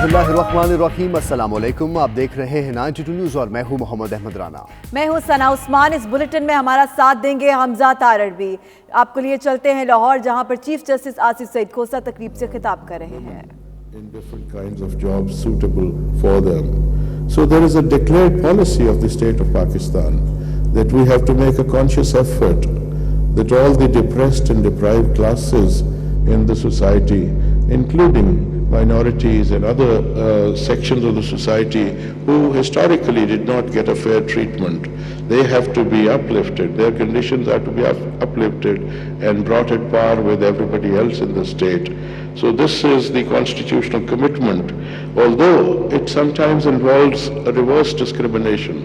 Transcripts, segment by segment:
बिस्मिल्लाहिर्रहमानिर्रहीम, अस्सलाम वालेकुम। आप देख रहे हैं 92 न्यूज़ और मैं हूं मोहम्मद अहमद राना। मैं हूं सना उस्मान। इस बुलेटिन में हमारा साथ देंगे हमजा तारड़ भी। आपको लिए चलते हैं लाहौर, जहां पर चीफ जस्टिस आसिफ सईद खोसा तकरीब से खिताब कर रहे हैं। In different kinds of jobs suitable for them. So there is a declared policy of the state of Pakistan that we have to make a conscious effort that all the depressed and deprived classes in the society, including minorities and other sections of the society who historically did not get a fair treatment, they have to be uplifted. Their conditions are to be uplifted and brought at par with everybody else in the state. So this is the constitutional commitment, although it sometimes involves a reverse discrimination.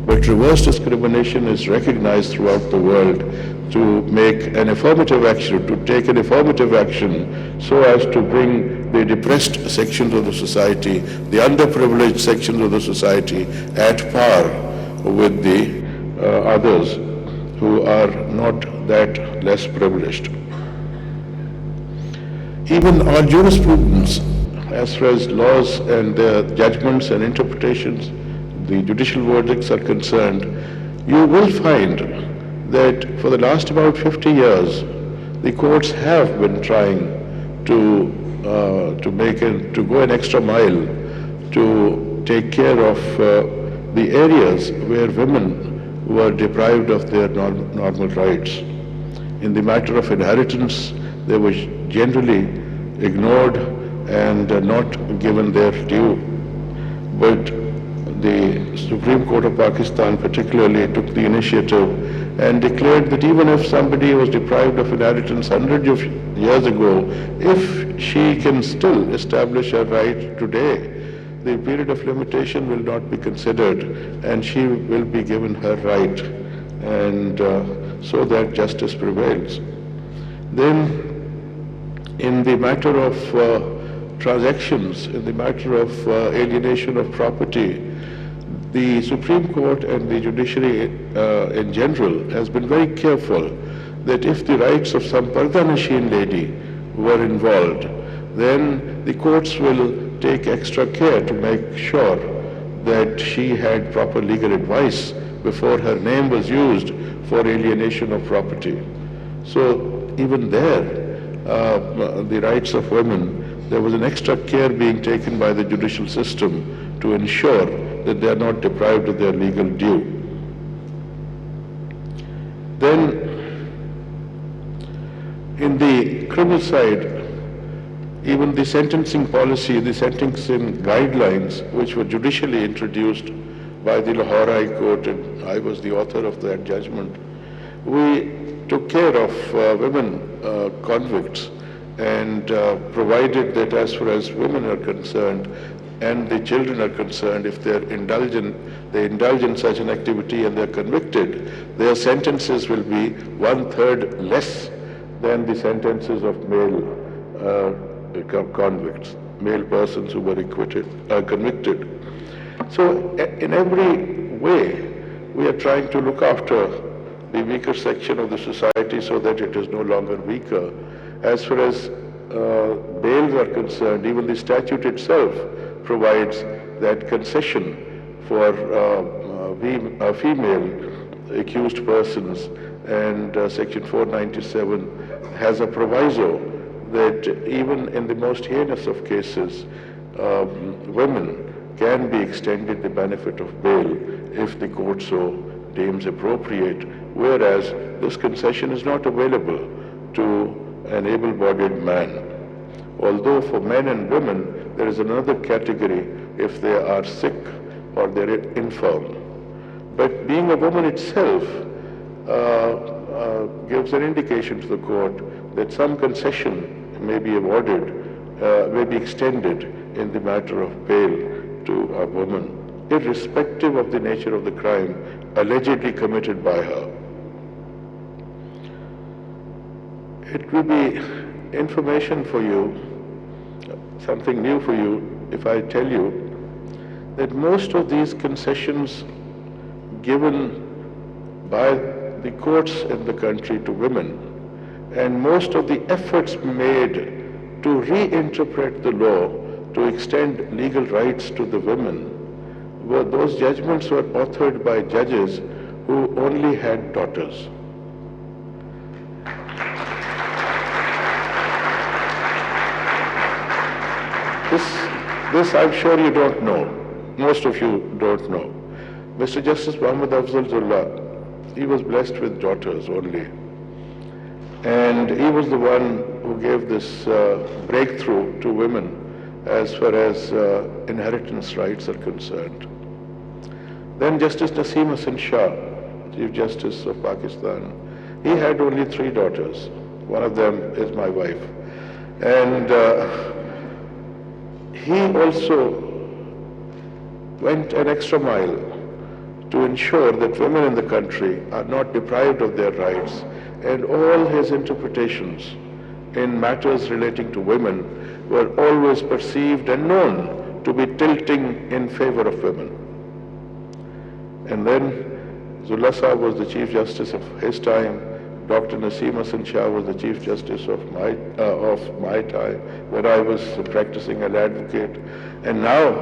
But reverse discrimination is recognized throughout the world to make an affirmative action, to take an affirmative action so as to bring the depressed sections of the society, the underprivileged sections of the society at par with the others who are not that less privileged. Even our jurisprudence, as far as laws and their judgments and interpretations, the judicial verdicts are concerned, you will find that for the last about 50 years, the courts have been trying to go an extra mile to take care of the areas where women were deprived of their normal rights. In the matter of inheritance, they were generally ignored and not given their due. But the Supreme Court of Pakistan particularly took the initiative and declared that even if somebody was deprived of inheritance hundreds of years ago, if she can still establish her right today, the period of limitation will not be considered and she will be given her right, and so that justice prevails. Then in the matter of transactions, in the matter of alienation of property, the Supreme Court and the judiciary in general has been very careful that if the rights of some Pardanasheen lady were involved, then the courts will take extra care to make sure that she had proper legal advice before her name was used for alienation of property. So even there, the rights of women, there was an extra care being taken by the judicial system to ensure that they are not deprived of their legal due. Then, in the criminal side, even the sentencing policy, the sentencing guidelines, which were judicially introduced by the Lahore High Court, and I was the author of that judgment, we took care of women convicts and provided that as far as women are concerned and the children are concerned, if they indulge in such an activity and they are convicted, their sentences will be 1/3 less than the sentences of male convicts, male persons who were convicted. So in every way, we are trying to look after the weaker section of the society so that it is no longer weaker. As far as bails are concerned, even the statute itself provides that concession for female accused persons, and Section 497 has a proviso that even in the most heinous of cases, women can be extended the benefit of bail if the court so deems appropriate, whereas this concession is not available to an able-bodied man. Although for men and women, there is another category if they are sick or they're infirm. But being a woman itself gives an indication to the court that some concession may be awarded, may be extended in the matter of bail to a woman, irrespective of the nature of the crime allegedly committed by her. It will be information for you, something new for you, if I tell you that most of these concessions given by the courts in the country to women, and most of the efforts made to reinterpret the law to extend legal rights to the women, those judgments were authored by judges who only had daughters. This I'm sure you don't know. Most of you don't know. Mr. Justice Muhammad Afzal Ullah, he was blessed with daughters only. And he was the one who gave this breakthrough to women as far as inheritance rights are concerned. Then Justice Naseem Hasan Shah, Chief Justice of Pakistan, he had only 3 daughters. One of them is my wife. And he also went an extra mile to ensure that women in the country are not deprived of their rights, and all his interpretations in matters relating to women were always perceived and known to be tilting in favor of women. And then Zullah Sahab was the Chief Justice of his time. Dr. Naseem Hasan Shah was the Chief Justice of my time when I was practicing as an advocate. And now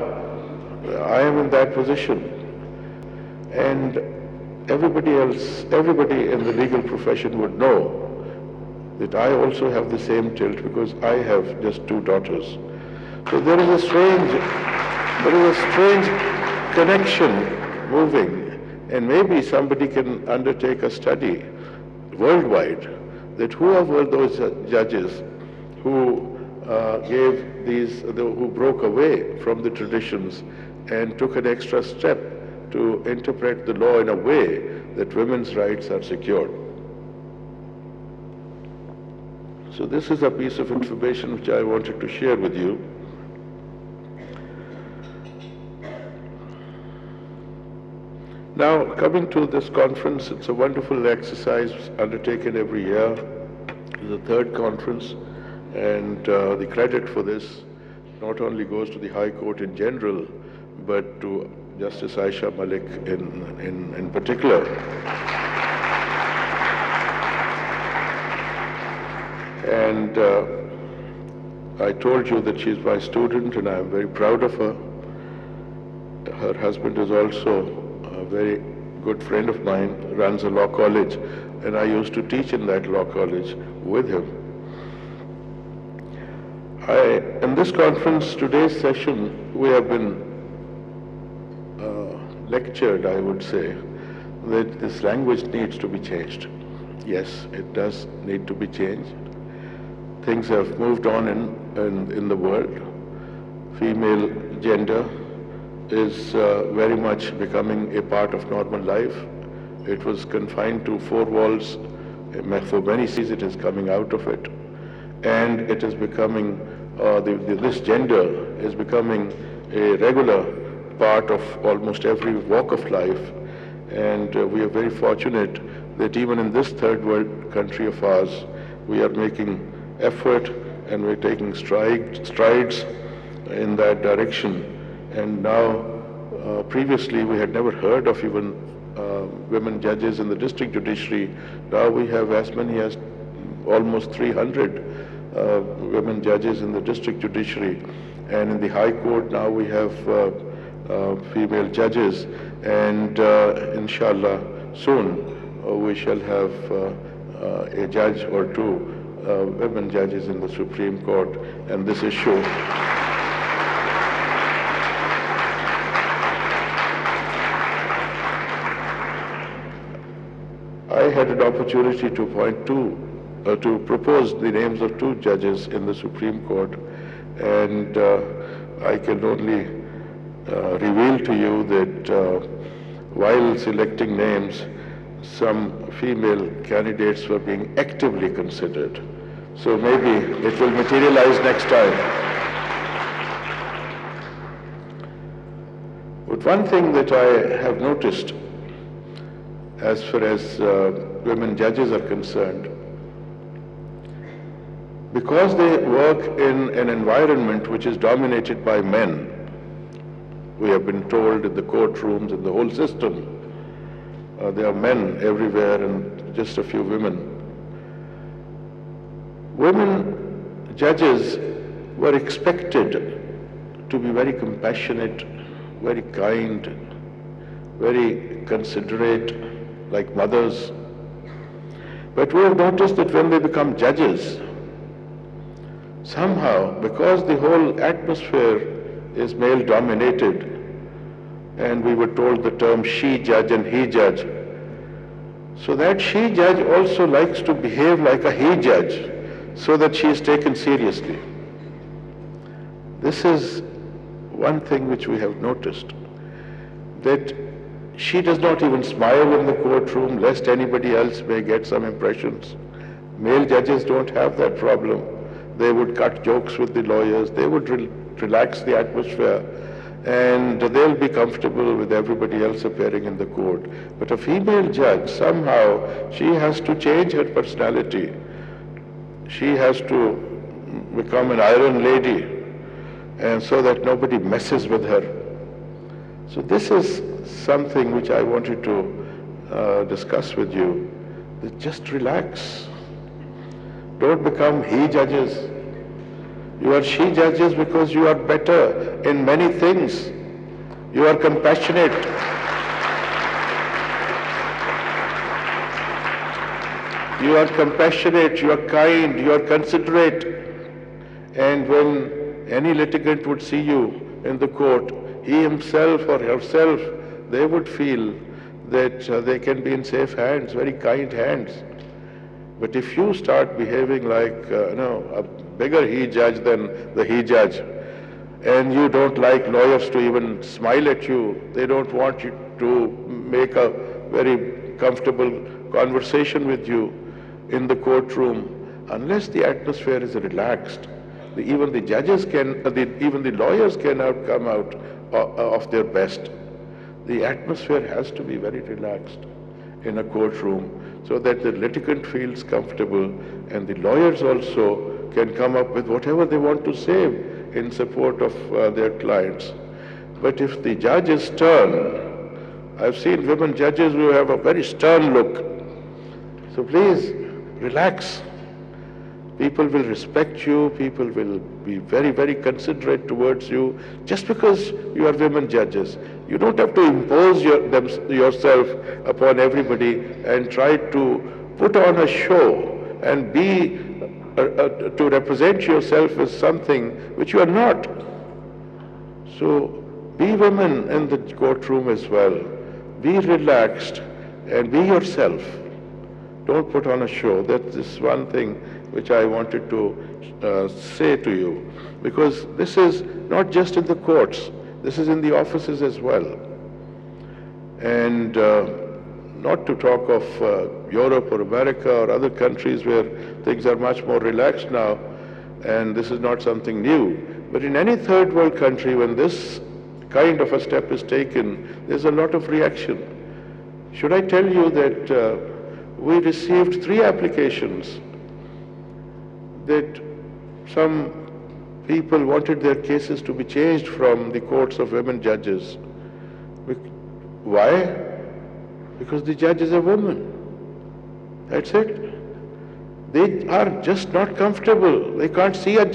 I am in that position. And everybody in the legal profession would know that I also have the same tilt because I have just 2 daughters. So there is a strange connection moving, and maybe somebody can undertake a study worldwide that who were those judges who who broke away from the traditions and took an extra step to interpret the law in a way that women's rights are secured. So this is a piece of information which I wanted to share with you. Now, coming to this conference, it's a wonderful exercise undertaken every year. It's the 3rd conference, and the credit for this not only goes to the High Court in general, but to Justice Aisha Malik in particular. And I told you that she's my student, and I'm very proud of her. Her husband is also a very good friend of mine, runs a law college, and I used to teach in that law college with him. In this conference, today's session, we have been lectured, I would say, that this language needs to be changed. Yes, it does need to be changed. Things have moved on in the world. Female gender is very much becoming a part of normal life. It was confined to 4 walls. For many cities it is coming out of it. And it is becoming, this gender is becoming a regular part of almost every walk of life. And we are very fortunate that even in this 3rd world country of ours, we are making effort and we're taking strides in that direction. And now, previously we had never heard of even women judges in the district judiciary. Now we have as many as almost 300 women judges in the district judiciary. And in the High Court now we have female judges, and inshallah soon we shall have a judge or 2 women judges in the Supreme Court, and this issue I had an opportunity to to propose the names of 2 judges in the Supreme Court, and I can only reveal to you that while selecting names, some female candidates were being actively considered. So maybe it will materialize next time. But one thing that I have noticed as far as women judges are concerned, because they work in an environment which is dominated by men, we have been told in the courtrooms, in the whole system, there are men everywhere and just a few women. Women judges were expected to be very compassionate, very kind, very considerate, like mothers. But we have noticed that when they become judges, somehow, because the whole atmosphere is male-dominated, and we were told the term she judge and he judge, so that she judge also likes to behave like a he judge, so that she is taken seriously. This is one thing which we have noticed, that she does not even smile in the courtroom lest anybody else may get some impressions. Male judges don't have that problem. They would cut jokes with the lawyers, they would relax the atmosphere, and they'll be comfortable with everybody else appearing in the court. But a female judge, somehow, she has to change her personality. She has to become an iron lady, and so that nobody messes with her. So this is something which I wanted to discuss with you. That just relax. Don't become he judges. You are she judges because you are better in many things. You are compassionate. You are compassionate, you are kind, you are considerate. And when any litigant would see you in the court, he himself or herself, they would feel that they can be in safe hands, very kind hands. But if you start behaving like a bigger he judge than the he judge, and you don't like lawyers to even smile at you, they don't want you to make a very comfortable conversation with you in the courtroom, unless the atmosphere is relaxed, even the judges can, even the lawyers cannot come out of their best. The atmosphere has to be very relaxed in a courtroom so that the litigant feels comfortable and the lawyers also can come up with whatever they want to say in support of their clients. But if the judge is stern, I've seen women judges who have a very stern look. So please, relax. People will respect you, people will be very, very considerate towards you just because you are women judges. You don't have to impose yourself upon everybody and try to put on a show and be to represent yourself as something which you are not. So be women in the courtroom as well. Be relaxed and be yourself. Don't put on a show. That is one thing which I wanted to say to you, because this is not just in the courts, this is in the offices as well. And not to talk of Europe or America or other countries where things are much more relaxed now, and this is not something new. But in any third world country, when this kind of a step is taken, there's a lot of reaction. Should I tell you that we received 3 applications that some people wanted their cases to be changed from the courts of women judges. Why? Because the judge is a woman. That's it. They are just not comfortable. They can't see a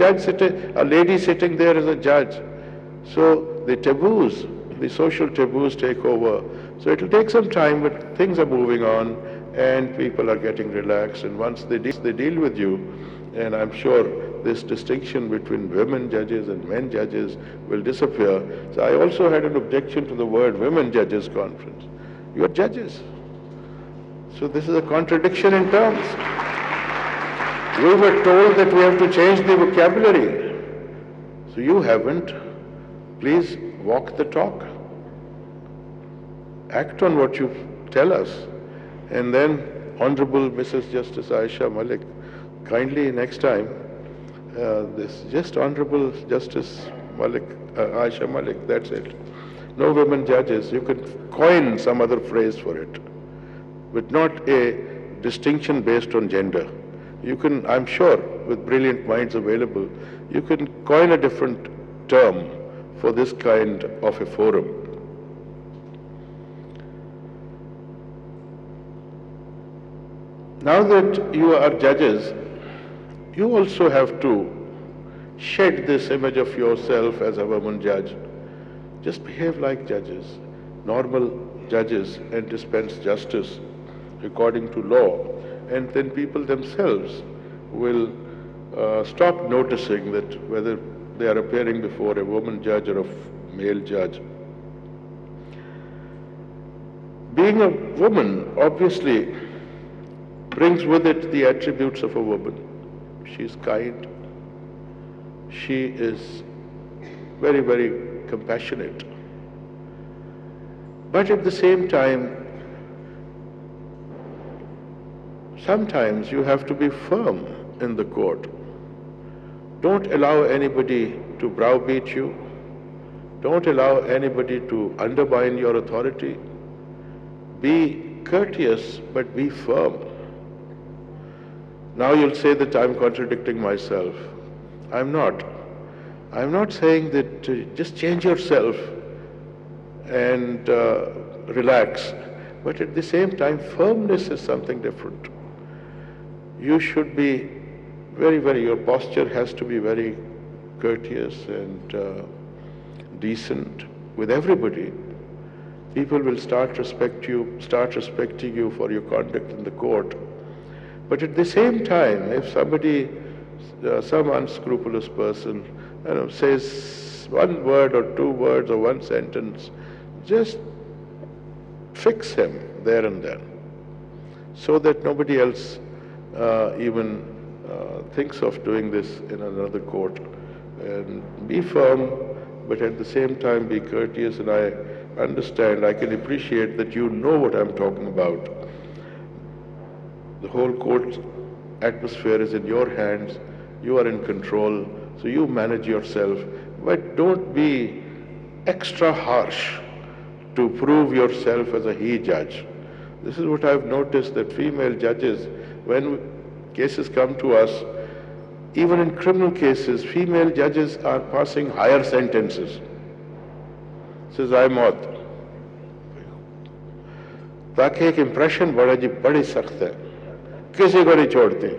lady sitting there as a judge. So the taboos, the social taboos take over. So it will take some time, but things are moving on and people are getting relaxed. And once they deal with you, and I'm sure this distinction between women judges and men judges will disappear. So I also had an objection to the word women judges conference. You are judges. So this is a contradiction in terms. We were told that we have to change the vocabulary. So you haven't. Please walk the talk. Act on what you tell us. And then Honorable Mrs. Justice Aisha Malik, kindly next time, this just Honorable Justice Malik, Aisha Malik, that's it. No women judges. You could coin some other phrase for it, but not a distinction based on gender. You can, I'm sure, with brilliant minds available, you can coin a different term for this kind of a forum. Now that you are judges, you also have to shed this image of yourself as a woman judge. Just behave like judges, normal judges, and dispense justice according to law. And then people themselves will stop noticing that whether they are appearing before a woman judge or a male judge. Being a woman obviously brings with it the attributes of a woman. She is kind. She is very, very compassionate. But at the same time, sometimes you have to be firm in the court. Don't allow anybody to browbeat you. Don't allow anybody to undermine your authority. Be courteous, but be firm. Now you'll say that I'm contradicting myself. I'm not. I'm not saying that just change yourself and relax. But at the same time, firmness is something different. You should be your posture has to be very courteous and decent with everybody. People will start respecting you for your conduct in the court. But at the same time, if somebody, some unscrupulous person, says one word or two words or one sentence, just fix him there and then, so that nobody else even thinks of doing this in another court. And be firm, but at the same time be courteous. And I understand, I can appreciate that you know what I'm talking about. The whole court atmosphere is in your hands. You are in control, so you manage yourself. But don't be extra harsh to prove yourself as a he judge. This is what I've noticed, that female judges, when cases come to us, even in criminal cases, female judges are passing higher sentences. Says I मौत ताकि एक impression बड़ी सख्त है, किसी को नहीं छोड़ते.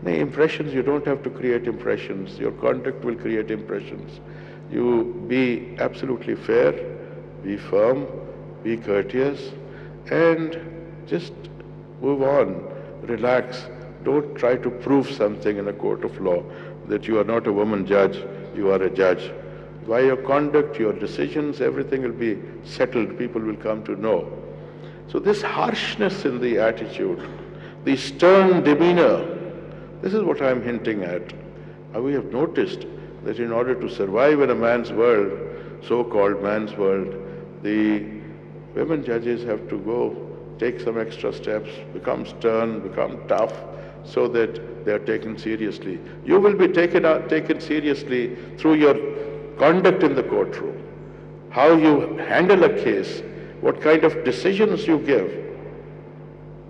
नहीं, impressions, you don't have to create impressions. Your conduct will create impressions. You be absolutely fair, be firm, be courteous, and just move on, relax. Don't try to prove something in a court of law that you are not a woman judge, you are a judge. By your conduct, your decisions, everything will be settled, people will come to know. So this harshness in the attitude, the stern demeanor, this is what I'm hinting at. We have noticed that in order to survive in a man's world, so-called man's world, the women judges have to go, take some extra steps, become stern, become tough, so that they are taken seriously. You will be taken seriously through your conduct in the courtroom, how you handle a case, what kind of decisions you give.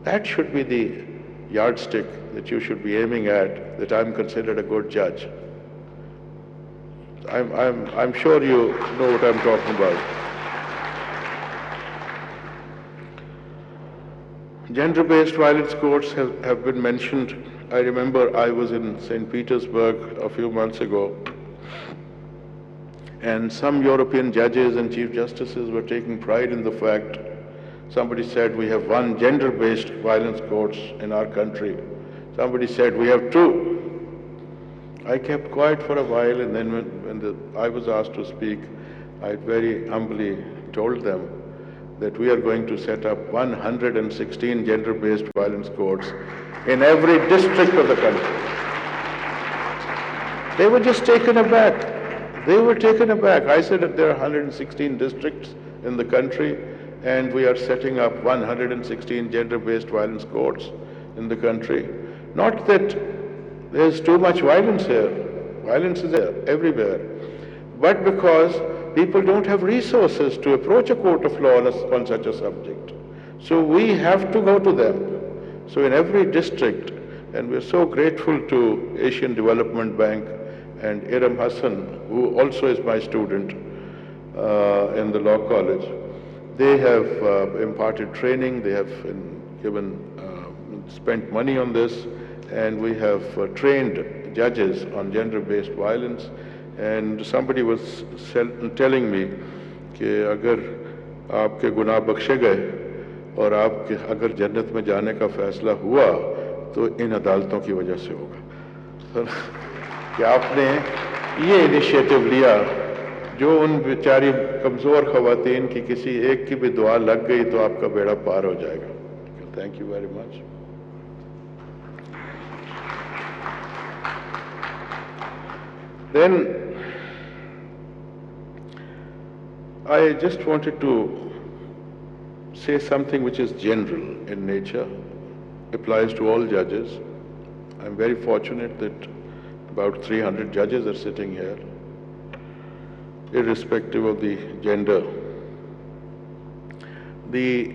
That should be the yardstick that you should be aiming at, that I'm considered a good judge. I'm sure you know what I'm talking about. Gender-based violence courts have been mentioned. I remember I was in St. Petersburg a few months ago, and some European judges and chief justices were taking pride in the fact, somebody said we have one gender-based violence courts in our country. Somebody said we have two. I kept quiet for a while, and then when I was asked to speak, I very humbly told them that we are going to set up 116 gender-based violence courts in every district of the country. They were just taken aback. They were taken aback. I said that there are 116 districts in the country, and we are setting up 116 gender-based violence courts in the country. Not that there's too much violence here. Violence is there, everywhere. But because people don't have resources to approach a court of law on such a subject. So we have to go to them. So in every district, and we're so grateful to Asian Development Bank and Iram Hassan, who also is my student in the law college. They have imparted training, they have spent money on this, and we have trained judges on gender-based violence, and somebody was telling me कि अगर आपके गुनाह बख्शे गए और आपके अगर जन्नत में जाने का फैसला हुआ तो इन अदालतों की वजह से होगा। कि आपने ये इनिशिएटिव लिया, जो उन बेचारी कमज़ोर ख़वातीन की किसी एक की भी दुआ लग गई तो आपका बेड़ा पार हो जाएगा। Thank you very much. Then I just wanted to say something which is general in nature, applies to all judges. I'm very fortunate that about 300 judges are sitting here, irrespective of the gender. The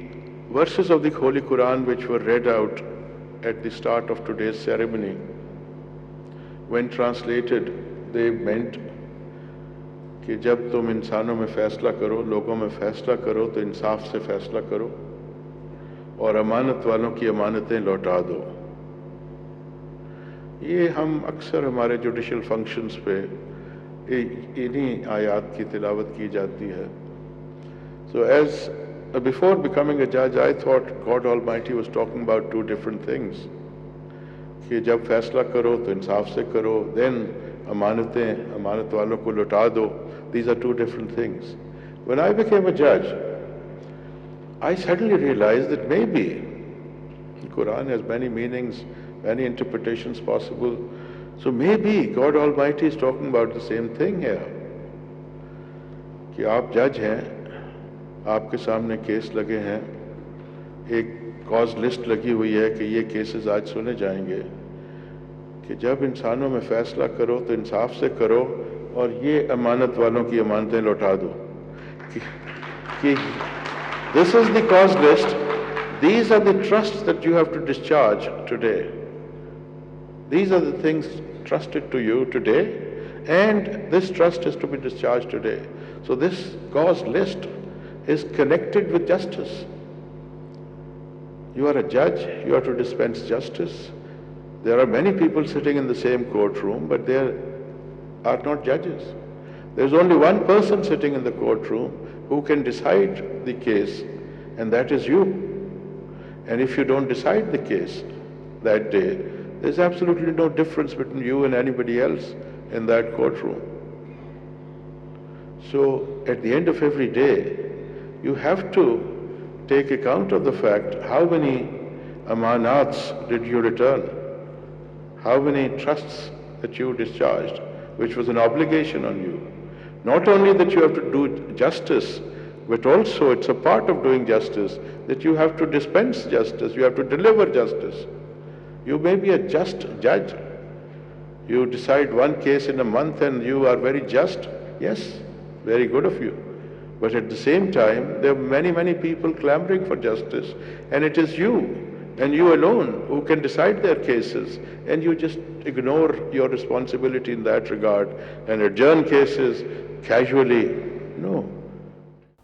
verses of the Holy Quran which were read out at the start of today's ceremony, when translated, they meant कि जब तुम इंसानों में फैसला करो, लोगों में फैसला करो तो इंसाफ से फैसला करो और अमानत वालों की अमानतें लौटा दो। ये हम अक्सर हमारे जुडिशल फंक्शंस पे इन्हीं आयात की तिलावत की जाती है। So as before becoming a judge, I thought God Almighty was talking about two different things. कि जब फैसला करो तो इंसाफ से करो, then अमानत वालों को लौटा दो। These are two different things. When I became a judge, I suddenly realized that maybe the Quran has many meanings, many interpretations possible. So maybe God Almighty is talking about the same thing here. कि आप जज हैं, आपके सामने case लगे हैं, एक cause list लगी हुई है कि ये केसेस आज सुने जाएंगे, कि जब इंसानों में फैसला करो तो इंसाफ से करो और ये अमानत वालों की अमानतें लौटा दो। कि this is the cause list, these are the trusts that you have to discharge today. These are the things trusted to you today, and this trust is to be discharged today. So this cause list is connected with justice. You are a judge, you have to dispense justice. There are many people sitting in the same courtroom, but they are not judges. There's only one person sitting in the courtroom who can decide the case, and that is you. And if you don't decide the case that day, there's absolutely no difference between you and anybody else in that courtroom. So at the end of every day, you have to take account of the fact how many amanats did you return, how many trusts that you discharged, which was an obligation on you. Not only that you have to do justice, but also it's a part of doing justice that you have to dispense justice, you have to deliver justice. You may be a just judge. You decide one case in a month and you are very just. Yes, very good of you. But at the same time, there are many, many people clamoring for justice, and it is you and you alone who can decide their cases, and you just ignore your responsibility in that regard and adjourn cases casually. No.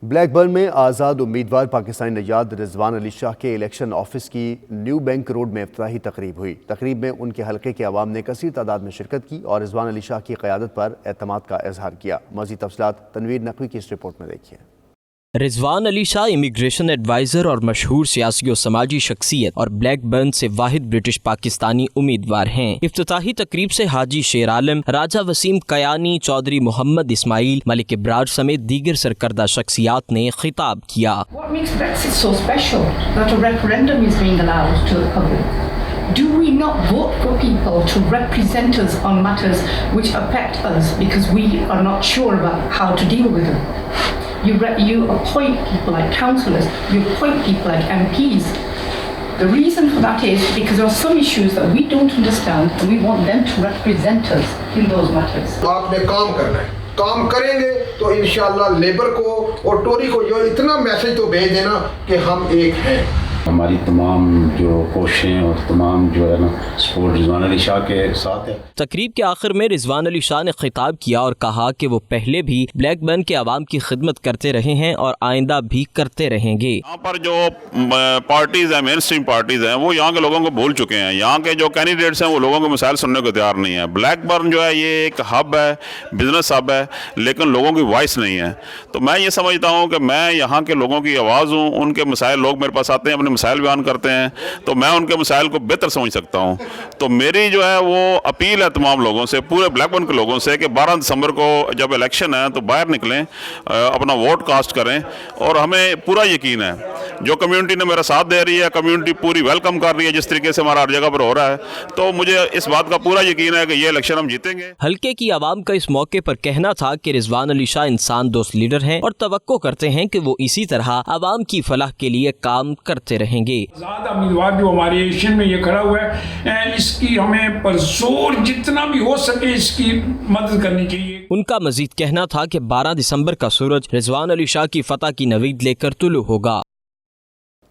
Blackburn में आज़ाद उम्मीदवार पाकिस्तानी नजाद रिजवान अली शाह के election office की new bank road में इफ्तिताही तकरीब हुई। तकरीब में उनके हलके के अवाम ने कसीर तादाद में शिरकत की और रिजवान अली शाह की क़यादत पर एतमाद का इजहार किया। मज़ीद तफसीलात तनवीर नकवी की इस रिपोर्ट में देखिए। रिजवान अली शाह इमिग्रेशन एडवाइज़र और मशहूर सियासी और समाजी शख्सियत और ब्लैकबर्न से वाहिद ब्रिटिश पाकिस्तानी उम्मीदवार हैं। इफ्तिताही तकरीब से हाजी शेर आलम, राजा वसीम कयानी, चौधरी मोहम्मद इस्माइल, मलिक इब्रार समेत दीगर सरकर्दा शख्सियात ने खिताब किया। Do we not vote for people to represent us on matters which affect us because we are not sure about how to deal with them? You appoint people like councillors, you appoint people like MPs. The reason for that is because there are some issues that we don't understand and we want them to represent us in those matters. आपने काम करना है, काम करेंगे तो इंशाल्लाह labour को और टोरी को जो इतना मैसेज तो भेज देना कि हम एक हैं। ہماری تمام جو کوششیں اور تمام جو ہے نا سپورٹ رضوان علی شاہ کے ساتھ ہے۔ تقریب کے آخر میں رضوان علی شاہ نے خطاب کیا اور کہا کہ وہ پہلے بھی بلیک برن کے عوام کی خدمت کرتے رہے ہیں اور آئندہ بھی کرتے رہیں گے۔ یہاں پر جو پارٹیز ہیں، مین اسٹریم پارٹیز ہیں، وہ یہاں کے لوگوں کو بھول چکے ہیں۔ یہاں کے جو کینڈیڈیٹس ہیں وہ لوگوں کے مسائل سننے کو تیار نہیں ہیں۔ بلیک برن جو ہے یہ ایک ہب ہے، بزنس ہب ہے، لیکن لوگوں کی وائس نہیں ہے۔ تو میں یہ سمجھتا ہوں کہ میں یہاں کے لوگوں کی آواز ہوں، ان کے مسائل، لوگ میرے پاس آتے ہیں اپنے مسائل بیان کرتے ہیں، تو میں ان کے مسائل کو بہتر سمجھ سکتا ہوں۔ تو میری جو ہے وہ اپیل ہے تمام لوگوں سے، پورے بلیک برن کے لوگوں سے، کہ 12 دسمبر کو جب الیکشن ہے تو باہر نکلیں، اپنا ووٹ کاسٹ کریں، اور ہمیں پورا یقین ہے جو کمیونٹی نے میرا ساتھ دے رہی ہے، کمیونٹی پوری ویلکم کر رہی ہے جس طریقے سے ہمارا ہر جگہ پر ہو رہا ہے، تو مجھے اس بات کا پورا یقین ہے کہ یہ الیکشن ہم جیتیں گے۔ حلقے کی عوام کا اس موقع پر کہنا تھا کہ رضوان علی شاہ انسان دوست لیڈر ہیں اور توقع کرتے ہیں کہ وہ اسی طرح عوام کی فلاح کے لیے کام کرتے رہیں گے۔ زیادہ امیدوار جو ہمارے ایشین میں یہ کھڑا ہوا ہے، اس کی ہمیں پرزور جتنا بھی ہو سکے اس کی مدد کرنی چاہیے۔ ان کا مزید کہنا تھا کہ 12 دسمبر کا سورج رضوان علی شاہ کی فتح کی نوید لے کر طلوع ہوگا۔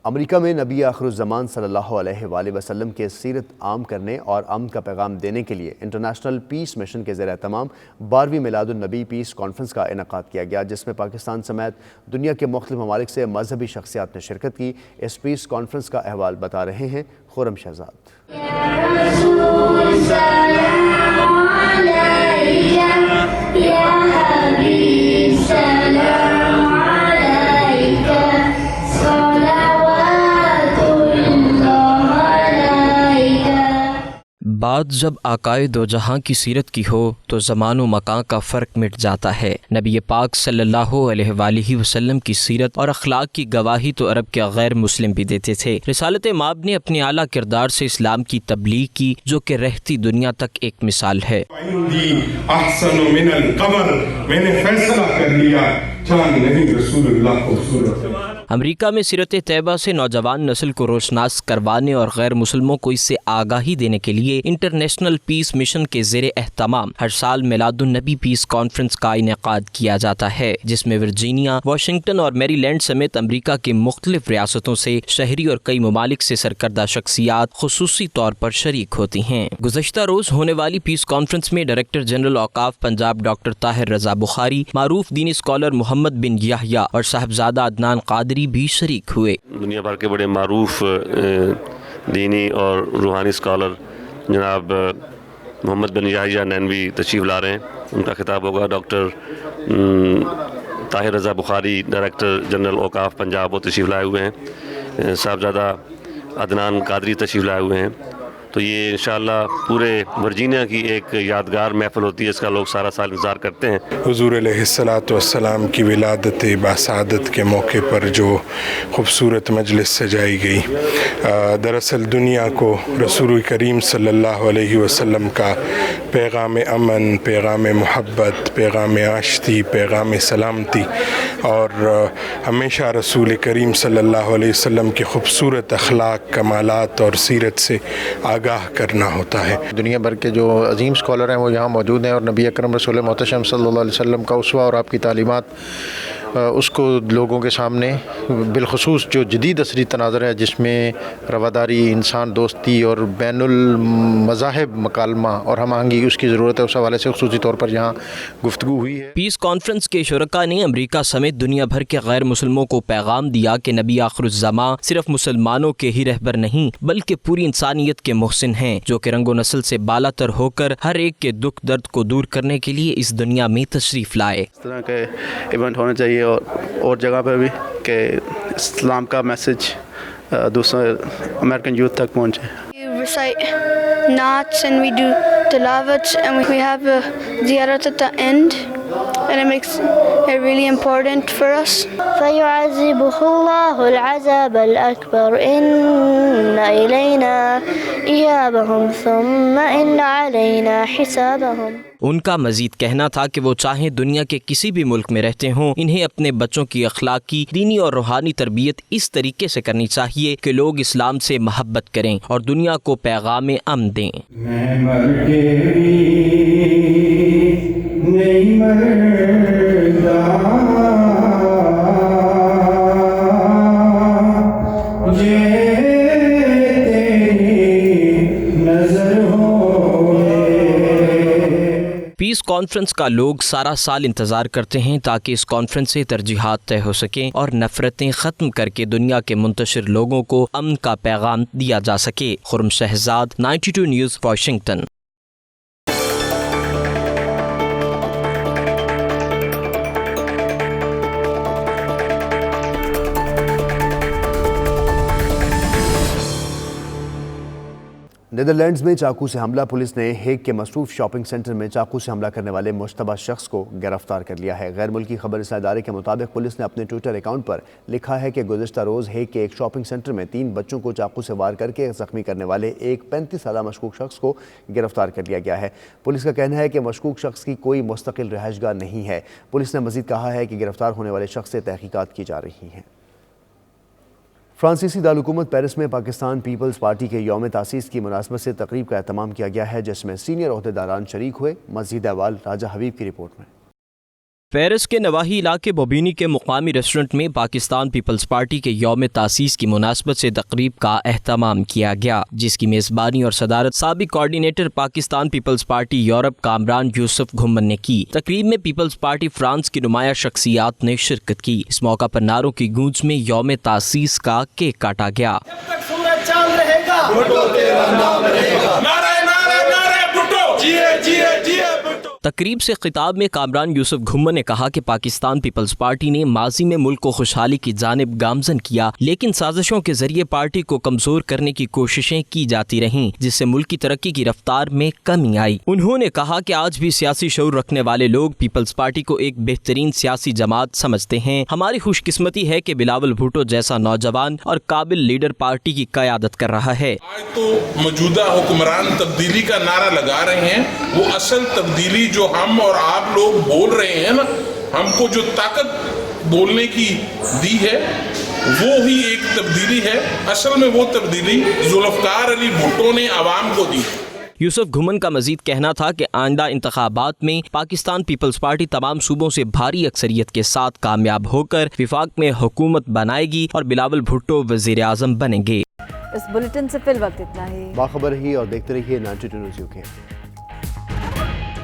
امریکہ میں نبی آخر الزمان صلی اللہ علیہ وآلہ وسلم کے سیرت عام کرنے اور امن کا پیغام دینے کے لیے انٹرنیشنل پیس مشن کے زیر اہتمام 12ویں میلاد النبی پیس کانفرنس کا انعقاد کیا گیا، جس میں پاکستان سمیت دنیا کے مختلف ممالک سے مذہبی شخصیات نے شرکت کی۔ اس پیس کانفرنس کا احوال بتا رہے ہیں خرم شہزاد۔ بات جب آقائے دو جہاں کی سیرت کی ہو تو زمان و مکان کا فرق مٹ جاتا ہے۔ نبی پاک صلی اللہ علیہ وآلہ وسلم کی سیرت اور اخلاق کی گواہی تو عرب کے غیر مسلم بھی دیتے تھے۔ رسالت مآب نے اپنے اعلیٰ کردار سے اسلام کی تبلیغ کی، جو کہ رہتی دنیا تک ایک مثال ہے۔ احسن من القمر، میں نے فیصلہ کر لیا چاند نہیں رسول اللہ خوبصورت۔ امریکہ میں سیرت طیبہ سے نوجوان نسل کو روشناس کروانے اور غیر مسلموں کو اس سے آگاہی دینے کے لیے انٹرنیشنل پیس مشن کے زیر اہتمام ہر سال میلاد النبی پیس کانفرنس کا انعقاد کیا جاتا ہے، جس میں ورجینیا، واشنگٹن اور میری لینڈ سمیت امریکہ کی مختلف ریاستوں سے شہری اور کئی ممالک سے سرکردہ شخصیات خصوصی طور پر شریک ہوتی ہیں۔ گزشتہ روز ہونے والی پیس کانفرنس میں ڈائریکٹر جنرل اوقاف پنجاب ڈاکٹر طاہر رضا بخاری، معروف دینی اسکالر محمد بن یحییٰ اور صاحبزادہ عدنان قادری بھی شریک ہوئے۔ دنیا بھر کے بڑے معروف دینی اور روحانی اسکالر جناب محمد بن یحییٰ نینوی تشریف لا رہے ہیں، ان کا خطاب ہوگا۔ ڈاکٹر طاہر رضا بخاری ڈائریکٹر جنرل اوقاف پنجاب وہ تشریف لائے ہوئے ہیں، صاحبزادہ عدنان قادری تشریف لائے ہوئے ہیں۔ تو یہ انشاءاللہ پورے ورجینیا کی ایک یادگار محفل ہوتی ہے، اس کا لوگ سارا سال انتظار کرتے ہیں۔ حضور علیہ الصلوۃ والسلام کی ولادت باسعادت کے موقع پر جو خوبصورت مجلس سجائی گئی، دراصل دنیا کو رسول کریم صلی اللہ علیہ وسلم کا پیغام امن، پیغام محبت، پیغام آشتی، پیغام سلامتی اور ہمیشہ رسول کریم صلی اللہ علیہ وسلم کی خوبصورت اخلاق، کمالات اور سیرت سے آگاہ کرنا ہوتا ہے۔ دنیا بھر کے جو عظیم اسکالر ہیں وہ یہاں موجود ہیں، اور نبی اکرم رسول محتشم صلی اللہ علیہ وسلم کا اسوہ اور آپ کی تعلیمات اس کو لوگوں کے سامنے بالخصوص جو جدید عصری تناظر ہے جس میں رواداری، انسان دوستی اور بین المذاہب مکالمہ اور ہم آہنگی اس کی ضرورت ہے، اس حوالے سے خصوصی طور پر یہاں گفتگو ہوئی ہے۔ پیس کانفرنس کے شرکاء نے امریکہ سمیت دنیا بھر کے غیر مسلموں کو پیغام دیا کہ نبی آخر الزماں صرف مسلمانوں کے ہی رہبر نہیں بلکہ پوری انسانیت کے محسن ہیں، جو کہ رنگ و نسل سے بالا تر ہو کر ہر ایک کے دکھ درد کو دور کرنے کے لیے اس دنیا میں تشریف لائے۔ اس طرح کے ایونٹ ہونے چاہیے اور جگہ پہ بھی کہ اسلام کا میسج دوسرے امریکن یوتھ تک پہنچے۔ recite naats and we do tilawats and we have a ziyarat at the end and it makes it really important for us. فَيُعَذِّبُهُ اللَّهُ الْعَذَابَ الْأَكْبَرَ إِنَّ إِلَيْنَا إِيَابَهُمْ ثُمَّ إِنَّ عَلَيْنَا حِسَابَهُمْ۔ ان کا مزید کہنا تھا کہ وہ چاہیں دنیا کے کسی بھی ملک میں رہتے ہوں، انہیں اپنے بچوں کی اخلاقی، دینی اور روحانی تربیت اس طریقے سے کرنی چاہیے کہ لوگ اسلام سے محبت کریں اور دنیا کو پیغام امن دیں۔ میں مر کے بھی نہیں مردا، مجھے इस कॉन्फ्रेंस का लोग सारा साल इंतजार करते हैं ताकि इस कॉन्फ्रेंस से तरजीहात तय हो सकें और नफरतें खत्म करके दुनिया के मुंतशिर लोगों को अमन का पैगाम दिया जा सके। Khurram Shahzad, 92 news, Washington. Netherlands में चाकू से हमला। पुलिस ने हेग के मसरूफ शॉपिंग सेंटर में चाकू से हमला करने वाले मुश्तबा शख्स को गिरफ्तार कर लिया है। गैर मुल्की खबर इदारे के मुताबिक पुलिस ने अपने ट्विटर अकाउंट पर लिखा है कि गुज़िश्ता रोज़ हेग के एक शॉपिंग सेंटर में 3 बच्चों को चाकू से वार करके जख्मी करने वाले एक 35 साला मशकूक शख्स को गिरफ्तार कर लिया गया है। पुलिस का कहना है कि मशकूक शख्स की कोई मुस्तकिल रिहाइशगाह नहीं है। पुलिस ने मज़ीद कहा है कि गिरफ्तार होने वाले शख्स से तहकीकात की जा रही हैं। फ्रांसीसी दारकूमत पेरिस में पाकिस्तान पीपल्स पार्टी के यौम तासीस की मुनासबत से तकरीब का एहतमाम किया गया है, जिसमें सीनियर ओहदेदारान शरीक हुए। मज़ीद अहवाल राजा हबीब की रिपोर्ट में। पेरिस के नवाही इलाके बोबिनी के मुकामी रेस्टोरेंट में पाकिस्तान पीपल्स पार्टी के यौम तासीस की मुनासबत से तकरीब का एहतमाम किया गया, जिसकी मेज़बानी और सदारत साबिक कोऑर्डिनेटर पाकिस्तान पीपल्स पार्टी यूरोप कामरान यूसुफ घुम्मन ने की। तकरीब में पीपल्स पार्टी फ्रांस की नुमाया शख्सियात ने शिरकत की। इस मौका पर नारों की गूंज में यौम तासीस का केक काटा गया। तकरीब से खिताब में कामरान यूसुफ घुम्मन ने कहा कि पाकिस्तान पीपल्स पार्टी ने माजी में मुल्क को खुशहाली की जानिब गामजन किया, लेकिन साजिशों के जरिए पार्टी को कमजोर करने की कोशिशें की जाती रहीं, जिससे मुल्क की तरक्की की रफ्तार में कमी आई। उन्होंने कहा कि आज भी सियासी शऊर रखने वाले लोग पीपल्स पार्टी को एक बेहतरीन सियासी जमात समझते हैं। हमारी खुशकिस्मती है कि बिलावल भुट्टो जैसा नौजवान और काबिल लीडर पार्टी की क़यादत कर रहा है। आज तो मौजूदा हुक्मरान तब्दीली का नारा लगा रहे हैं, वो असल तब्दीली जो हम और आप लोग बोल रहे हैं ना, हमको जो ताकत बोलने की दी है वो ही एक तब्दीली है। असल में वो तब्दीली जुल्फ़िकार अली भुट्टो ने आवाम को दी। यूसुफ घुम्मन का मजीद कहना था कि आइंदा इंतखाबात में पाकिस्तान पीपल्स पार्टी तमाम सूबों से भारी अक्सरियत के साथ कामयाब होकर विफाक में हुकूमत बनाएगी और बिलावल भुट्टो वज़ीर आज़म बनेंगे। इस बुलेटिन से फिल वक्त इतना ही। बाखबर रहिए और देखते रहिए 92 न्यूज़ UK।